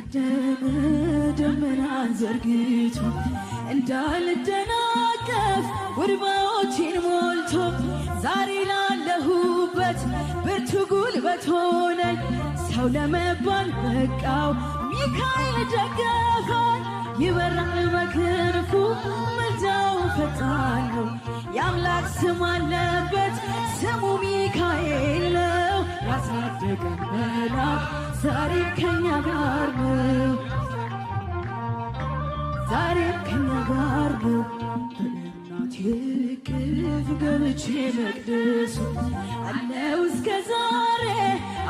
ቀደመ ደመናን ዘርግቶ እንዳልደናቀፍ ጉድባዎቼን ሞልቶ ዛሬ ላለሁበት ብርቱ ጉልበት ሆነኝ። ሰው ለመባል በቃው ሚካኤል ደገፈኝ። ይበራል በክንፉ ምልጃው ፈጣን ነው። የአምላክ ስም አለበት ስሙ ሚካኤል ነው። ያሳደገን መልአክ ዛሬም ከኛ ጋር ነው። ዛሬም ከኛ ጋር ነው። በእናቴ እቅፍ ገብቼ መቅደሱ አለው እስከ ዛሬ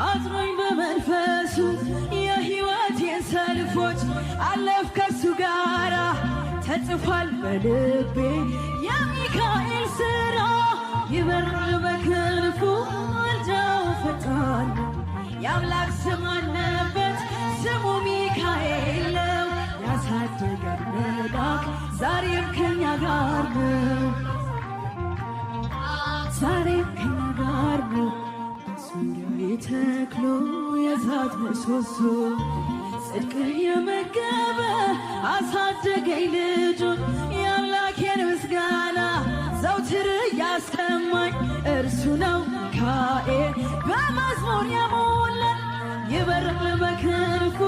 አጥሮኝ በመንፈሱ የሕይወቴን ሰልፎች አለፍ ከሱ ጋራ ተጽፏል በልቤ የሚካኤል ሥራ። ይበራል በክንፉ ምልጃው ፈጣን ነው። የአምላክ ስም አለበት ስሙ ሚካኤል ነው። ያሳደገን መልአክ ዛሬም ከኛ ጋር ነው። ዛሬም ከኛ ጋር ነው። በዙሪያዬ ተክሎ የእሳት ምሰሶ ጽድቅ የመገበ አሳደገኝ ልጁን። የአምላኬን ምስጋና ዘውትር ያሰማኝ እርሱ ነው ሚካኤል በመዝሙር የሞላኝ። ይበራል በክንፉ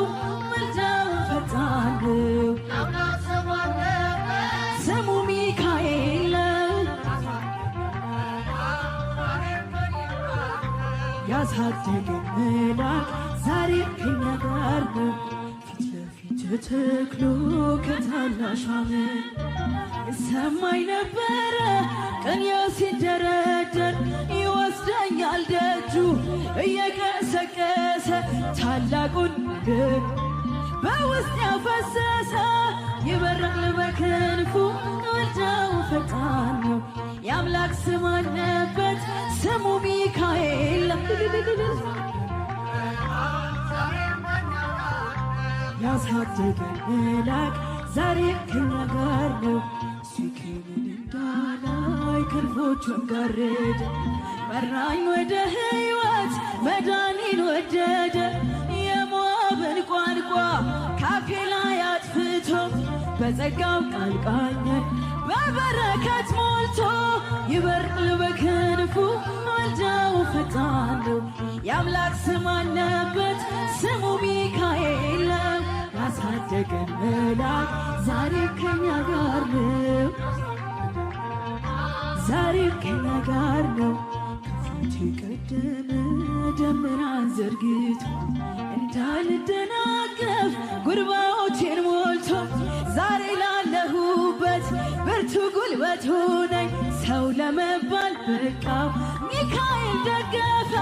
ምልጃው ፈጣን ነው። ስሙ ሚካኤል ነው። ያሳደገን መልአክ ዛሬም ከኛ ጋር ነው። ፊት ለፊት ተክሎ ከታናሽ አመድ ይሰማኝ ነበረ ቅኔው ሲደረደር። ይወስደኛል ደጁ እየቀሰቀሰ ታላቁን ድል በውስጥ ያፈሰሰ። ይበራል በክንፉ ምልጃው ፈጣን ነው። የአምላክ ስም አለበት ስሙ ሚካኤል። ያሳደገን መልአክ ዛሬም ከኛ ጋር ነው። ሲክምን እንዳላይ ክንፎቹን ጋረደ መራኝ ወደ ሕይወት መዳኔን ወደደ። የሞዓብን ቋንቋ ካፌ ላይ አጥፍቶ በጸጋው ቃል ቃኘኝ በበረከት ሞልቶ። ይበራል በክንፉ ምልጃው ፈጣን ነው። የአምላክ ስም አለበት ስሙ ሚካኤል ነው። ያሳደገን መልአክ ዛሬም ከኛ ጋር ነው። ዛሬም ከኛ ጋር ነው። ከፊቴ ቀደመ ደመናን ዘርግቶ እንዳልደናቀፍ ጉድባዎቼን ሞልቶ ዛሬ ላለሁበት ብርቱ ጉልበት ሆነኝ። ሰው ለመባል በቃው ሚካኤል ደገፈ